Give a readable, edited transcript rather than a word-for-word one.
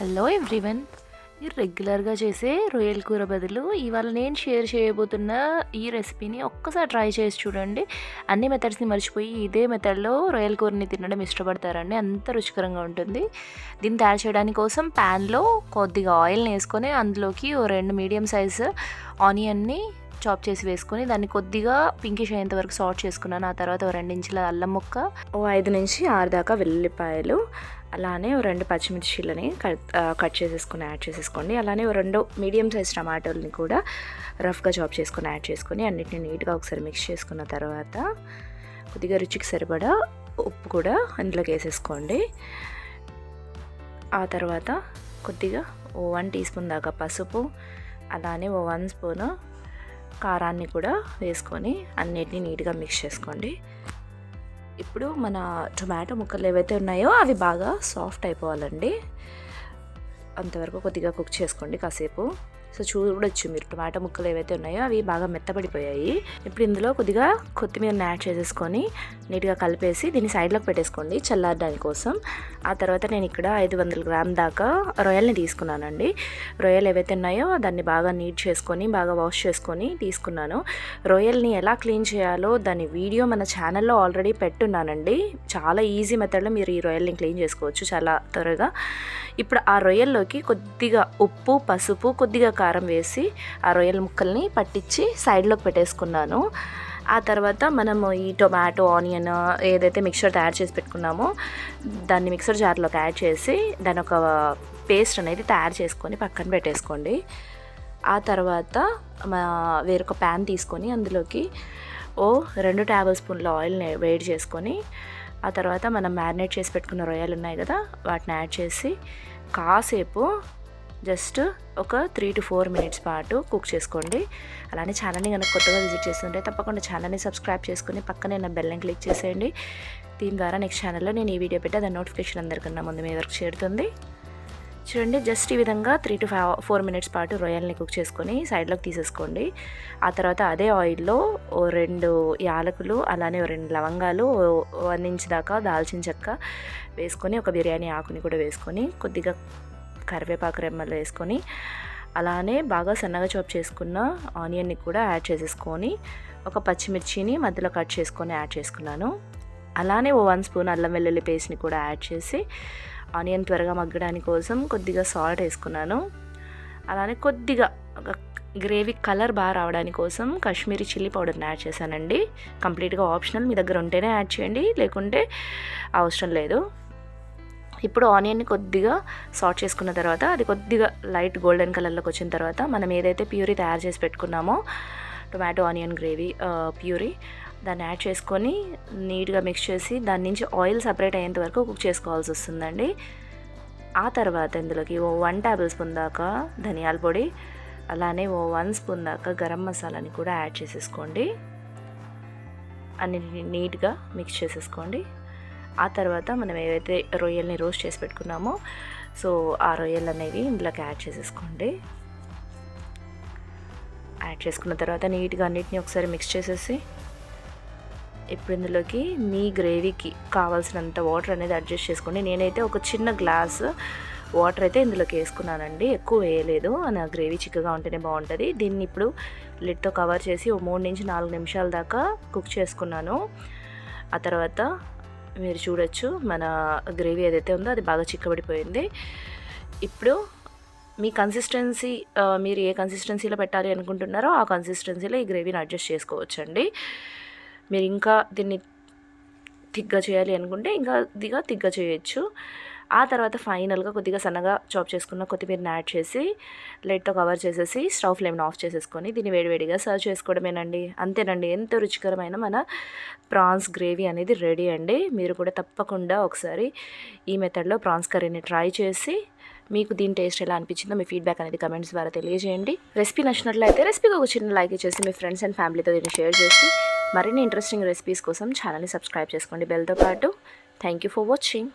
Hello everyone. మీరు రెగ్యులర్గా చేసే రొయ్యల కూర బదులు ఇవాళ నేను షేర్ చేయబోతున్న ఈ రెసిపీని ఒక్కసారి ట్రై చేసి చూడండి. అన్ని మెథడ్స్ని మర్చిపోయి ఇదే మెథడ్లో రొయ్యల కూరని తినడం ఇష్టపడతారండి. అంత రుచికరంగా ఉంటుంది. దీన్ని తయారు చేయడానికి కోసం ప్యాన్లో కొద్దిగా ఆయిల్ని వేసుకొని అందులోకి ఓ 2 మీడియం సైజు ఆనియన్ని చాప్ చేసి వేసుకొని దాన్ని కొద్దిగా పింకిష్ అయ్యేంత వరకు సాట్ చేసుకున్నాను. ఆ తర్వాత 2 ఇంచుల అల్లం ముక్క, ఓ 5 నుంచి 6 దాకా వెల్లుల్లిపాయలు, అలానే ఓ 2 పచ్చిమిర్చీలని కట్ చేసేసుకొని యాడ్ చేసేసుకోండి. అలానే ఓ 2 మీడియం సైజ్ టమాటోలని కూడా రఫ్గా చాప్ చేసుకొని యాడ్ చేసుకొని అన్నిటిని నీట్గా ఒకసారి మిక్స్ చేసుకున్న తర్వాత కొద్దిగా రుచికి సరిపడా ఉప్పు కూడా అందులోకి వేసేసుకోండి. ఆ తర్వాత కొద్దిగా ఓ 1 టీ స్పూన్ దాకా పసుపు, అలానే ఓ 1 స్పూను కారాన్ని కూడా వేసుకొని అన్నిటిని నీట్గా మిక్స్ చేసుకోండి. ఇప్పుడు మన టొమాటో ముక్కలు ఏవైతే ఉన్నాయో అవి బాగా సాఫ్ట్ అయిపోవాలండి. అంతవరకు కొద్దిగా కుక్ చేసుకోండి కాసేపు. సో చూడొచ్చు మీరు టొమాటో ముక్కలు ఏవైతే ఉన్నాయో అవి బాగా మెత్తబడిపోయాయి. ఇప్పుడు ఇందులో కొద్దిగా కొత్తిమీరని యాడ్ చేసేసుకొని నీట్గా కలిపేసి దీన్ని సైడ్లోకి పెట్టేసుకోండి చల్లారడానికి కోసం. ఆ తర్వాత నేను ఇక్కడ 500 గ్రాముల దాకా రొయ్యల్ని తీసుకున్నానండి. రొయ్యలు ఏవైతే ఉన్నాయో దాన్ని బాగా నీట్ చేసుకొని బాగా వాష్ చేసుకొని తీసుకున్నాను. రొయ్యల్ని ఎలా క్లీన్ చేయాలో దాని వీడియో మన ఛానల్లో ఆల్రెడీ పెట్టున్నానండి. చాలా ఈజీ మెథడ్లో మీరు ఈ రొయ్యల్ని క్లీన్ చేసుకోవచ్చు చాలా త్వరగా. ఇప్పుడు ఆ రొయ్యల్లోకి కొద్దిగా ఉప్పు, పసుపు, కొద్దిగా కారం వేసి ఆ రొయ్యల ముక్కల్ని పట్టించి సైడ్లోకి పెట్టేసుకున్నాను. ఆ తర్వాత మనము ఈ టొమాటో, ఆనియన్ ఏదైతే మిక్చర్ తయారు చేసి పెట్టుకున్నామో దాన్ని మిక్సర్ జార్లోకి యాడ్ చేసి దాని ఒక పేస్ట్ అనేది తయారు చేసుకొని పక్కన పెట్టేసుకోండి. ఆ తర్వాత వేరొక ప్యాన్ తీసుకొని అందులోకి ఓ 2 టేబుల్ స్పూన్ల ఆయిల్ని వేడి చేసుకొని ఆ తర్వాత మనం మ్యారినేట్ చేసి పెట్టుకున్న రొయ్యలు ఉన్నాయి కదా వాటిని యాడ్ చేసి కాసేపు జస్ట్ ఒక 3 to 4 మినిట్స్ పాటు కుక్ చేసుకోండి. అలానే ఛానల్ని కనుక కొత్తగా విజిట్ చేస్తుంటే తప్పకుండా ఛానల్ని సబ్స్క్రైబ్ చేసుకుని పక్కనే నా బెల్ని క్లిక్ చేసేయండి. దీని ద్వారా నెక్స్ట్ ఛానల్లో నేను ఈ వీడియో పెట్టి దాని నోటిఫికేషన్ అందరికన్నా ముందు మీ వరకు చేరుతుంది. చూడండి, జస్ట్ ఈ విధంగా 3 to 4 మినిట్స్ పాటు రొయ్యల్ని కుక్ చేసుకొని సైడ్లోకి తీసేసుకోండి. ఆ తర్వాత అదే ఆయిల్లో ఓ 2 యాలకులు, అలానే ఓ 2 లవంగాలు, 1 ఇంచ్ దాకా దాల్చిన చెక్క వేసుకొని ఒక బిర్యానీ ఆకుని కూడా వేసుకొని కొద్దిగా కరివేపాకు రెమ్మలు వేసుకొని అలానే బాగా సన్నగా చాప్ చేసుకున్న ఆనియన్ని కూడా యాడ్ చేసేసుకొని ఒక పచ్చిమిర్చిని మధ్యలో కట్ చేసుకొని యాడ్ చేసుకున్నాను. అలానే ఓ 1 స్పూన్ అల్లం వెల్లుల్లి పేస్ట్ని కూడా యాడ్ చేసి ఆనియన్ త్వరగా మగ్గడానికి కోసం కొద్దిగా సాల్ట్ వేసుకున్నాను. అలానే కొద్దిగా గ్రేవీ కలర్ బాగా రావడానికి కోసం కాశ్మీరీ చిల్లీ పౌడర్ని యాడ్ చేశానండి. కంప్లీట్గా ఆప్షనల్, మీ దగ్గర ఉంటేనే యాడ్ చేయండి, లేకుంటే అవసరం లేదు. ఇప్పుడు ఆనియన్ని కొద్దిగా సాట్ చేసుకున్న తర్వాత అది కొద్దిగా లైట్ గోల్డెన్ కలర్లోకి వచ్చిన తర్వాత మనం ఏదైతే ప్యూరీ తయారు చేసి పెట్టుకున్నామో టొమాటో ఆనియన్ గ్రేవీ ప్యూరీ దాన్ని యాడ్ చేసుకొని నీట్గా మిక్స్ చేసి దాని నుంచి ఆయిల్ సపరేట్ అయ్యేంత వరకు కుక్ చేసుకోవాల్సి వస్తుందండి. ఆ తర్వాత ఇందులోకి ఓ 1 టేబుల్ స్పూన్ దాకా ధనియాల పొడి, అలానే ఓ 1 స్పూన్ దాకా గరం మసాలాని కూడా యాడ్ చేసేసుకోండి. అన్నిటిని నీట్గా మిక్స్ చేసేసుకోండి. ఆ తర్వాత మనం ఏవైతే రొయ్యల్ని రోస్ట్ చేసి పెట్టుకున్నామో సో ఆ రొయ్యలు అనేవి ఇందులోకి యాడ్ చేసేసుకోండి. యాడ్ చేసుకున్న తర్వాత నీట్గా అన్నిటిని ఒకసారి మిక్స్ చేసేసి ఇప్పుడు ఇందులోకి మీ గ్రేవీకి కావాల్సినంత వాటర్ అనేది అడ్జస్ట్ చేసుకోండి. నేనైతే ఒక చిన్న గ్లాస్ వాటర్ అయితే ఇందులోకి వేసుకున్నానండి, ఎక్కువ వేయలేదు. నా గ్రేవీ చిక్కగా ఉంటేనే బాగుంటుంది. దీన్ని ఇప్పుడు లిడ్తో కవర్ చేసి ఓ 3 నుంచి 4 నిమిషాల దాకా కుక్ చేసుకున్నాను. ఆ తర్వాత మీరు చూడొచ్చు మన గ్రేవీ ఏదైతే ఉందో అది బాగా చిక్కబడిపోయింది. ఇప్పుడు మీ కన్సిస్టెన్సీ మీరు ఏ కన్సిస్టెన్సీలో పెట్టాలి అనుకుంటున్నారో ఆ కన్సిస్టెన్సీలో ఈ గ్రేవీని అడ్జస్ట్ చేసుకోవచ్చండి. మీరు ఇంకా దీన్ని థిక్గా చేయాలి అనుకుంటే ఇంకా థిక్గా చేయొచ్చు. ఆ తర్వాత ఫైనల్గా కొద్దిగా సన్నగా చాప్ చేసుకున్న కొత్తిమీరని యాడ్ చేసి లైట్తో కవర్ చేసేసి స్టవ్ ఫ్లేమ్ని ఆఫ్ చేసేసుకొని దీన్ని వేడివేడిగా సర్వ్ చేసుకోవడమేనండి. అంతేనండి, ఎంతో రుచికరమైన మన ప్రాన్స్ గ్రేవీ అనేది రెడీ అండి. మీరు కూడా తప్పకుండా ఒకసారి ఈ మెథడ్లో ప్రాన్స్ కర్రీని ట్రై చేసి మీకు దీని టేస్ట్ ఎలా అనిపించిందో మీ ఫీడ్బ్యాక్ అనేది కమెంట్స్ ద్వారా తెలియజేయండి. రెసిపీ నచ్చినట్లయితే రెసిపీకి ఒక చిన్న లైక్ చేసి మీ ఫ్రెండ్స్ అండ్ ఫ్యామిలీతో దీన్ని షేర్ చేసి మరిన్ని ఇంట్రెస్టింగ్ రెసిపీస్ కోసం ఛానల్ని సబ్స్క్రైబ్ చేసుకోండి బెల్తో పాటు. Thank you for watching.